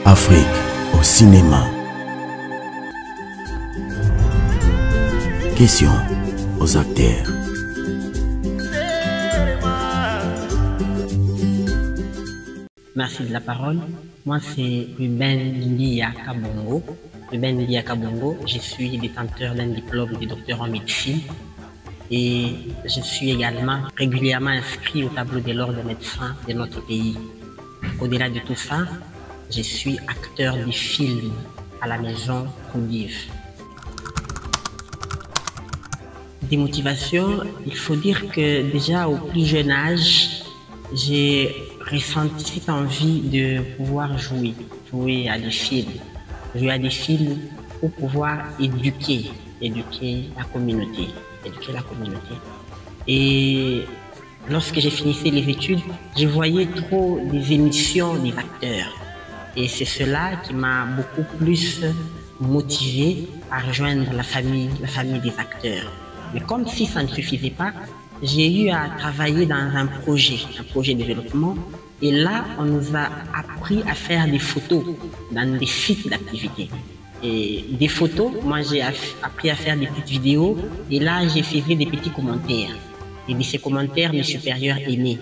Afrique au cinéma. Question aux acteurs. Merci de la parole. Moi, c'est Ruben Lia Kabongo. Ruben Lia Kabongo, je suis détenteur d'un diplôme de docteur en médecine et je suis également régulièrement inscrit au tableau de l'ordre des médecins de notre pays. Au-delà de tout ça, je suis acteur de films à la maison Condive. Des motivations, il faut dire que déjà au plus jeune âge, j'ai ressenti cette envie de pouvoir jouer à des films pour pouvoir éduquer la communauté. Et lorsque j'ai fini les études, je voyais trop des émissions des acteurs. Et c'est cela qui m'a beaucoup plus motivé à rejoindre la famille des acteurs. Mais comme si ça ne suffisait pas, j'ai eu à travailler dans un projet de développement. Et là, on nous a appris à faire des photos dans des sites d'activité. Et des photos, moi j'ai appris à faire des petites vidéos. Et là, j'ai fait des petits commentaires. Et de ces commentaires, mes supérieurs aimaient.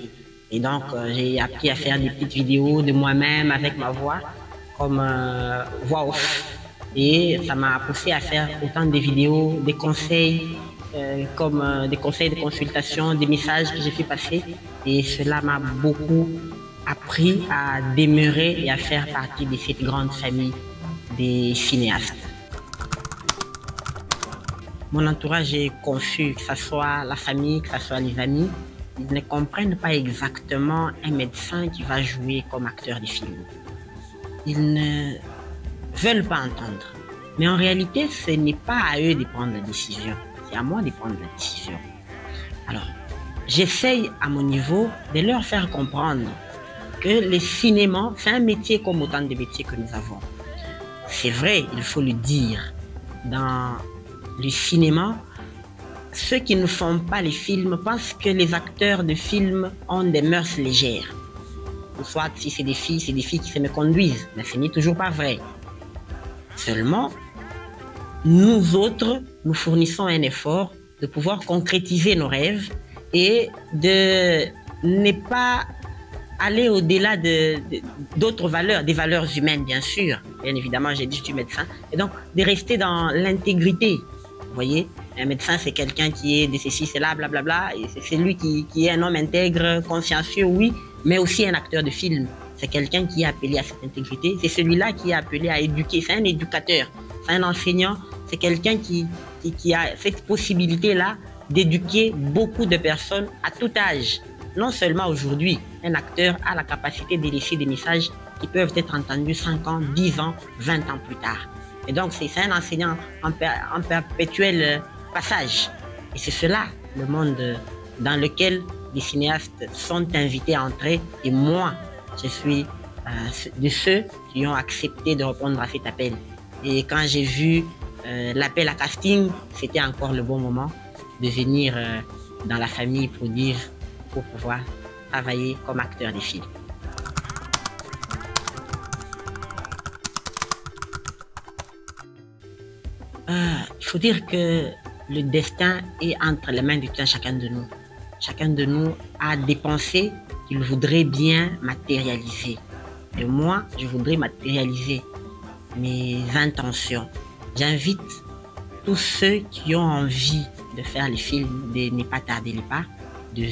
Et donc, j'ai appris à faire des petites vidéos de moi-même avec ma voix, comme voix off. Et ça m'a poussé à faire autant de vidéos, des conseils, comme des conseils de consultation, des messages que j'ai fait passer. Et cela m'a beaucoup appris à demeurer et à faire partie de cette grande famille des cinéastes. Mon entourage est confus, que ce soit la famille, que ce soit les amis. Ils ne comprennent pas exactement un médecin qui va jouer comme acteur de film. Ils ne veulent pas entendre. Mais en réalité, ce n'est pas à eux de prendre la décision. C'est à moi de prendre la décision. Alors, j'essaye à mon niveau de leur faire comprendre que le cinéma, c'est un métier comme autant de métiers que nous avons. C'est vrai, il faut le dire. Dans le cinéma, ceux qui ne font pas les films pensent que les acteurs de films ont des mœurs légères. Ou soit, si c'est des filles qui se me conduisent. Mais ce n'est toujours pas vrai. Seulement, nous autres, nous fournissons un effort de pouvoir concrétiser nos rêves et de ne pas aller au-delà d'autres valeurs, des valeurs humaines, bien sûr. Bien évidemment, j'ai dit je suis médecin. Et donc, de rester dans l'intégrité. Vous voyez, un médecin, c'est quelqu'un qui est de ceci, cela, blablabla. Et c'est lui qui est un homme intègre, consciencieux, oui, mais aussi un acteur de film. C'est quelqu'un qui est appelé à cette intégrité. C'est celui-là qui est appelé à éduquer. C'est un éducateur, c'est un enseignant. C'est quelqu'un qui a cette possibilité-là d'éduquer beaucoup de personnes à tout âge. Non seulement aujourd'hui, un acteur a la capacité de laisser des messages qui peuvent être entendus 5 ans, 10 ans, 20 ans plus tard. Et donc, c'est un enseignant en perpétuel passage. Et c'est cela, le monde dans lequel les cinéastes sont invités à entrer. Et moi, je suis de ceux qui ont accepté de répondre à cet appel. Et quand j'ai vu l'appel à casting, c'était encore le bon moment de venir dans la famille Prodive pour pouvoir travailler comme acteur de film. Il faut dire que le destin est entre les mains de tout un chacun de nous. Chacun de nous a des pensées qu'il voudrait bien matérialiser. Et moi, je voudrais matérialiser mes intentions. J'invite tous ceux qui ont envie de faire les films, de ne pas tarder les pas, de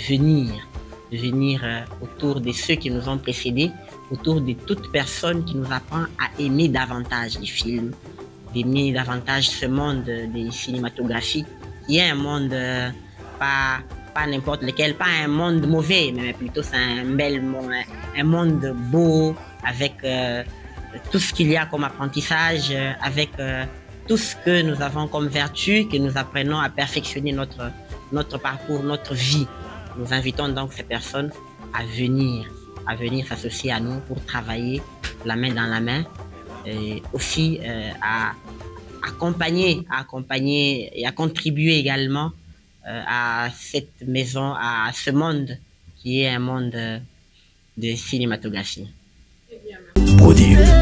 venir autour de ceux qui nous ont précédés, autour de toute personne qui nous apprend à aimer davantage les films, d'aimer davantage ce monde des cinématographies, qui est un monde pas n'importe lequel, pas un monde mauvais, mais plutôt c'est un monde beau, avec tout ce qu'il y a comme apprentissage, avec tout ce que nous avons comme vertu, que nous apprenons à perfectionner notre parcours, notre vie. Nous invitons donc ces personnes à venir s'associer à nous pour travailler la main dans la main et aussi à accompagner et à contribuer également à cette maison, à ce monde qui est un monde de cinématographie. Prodive.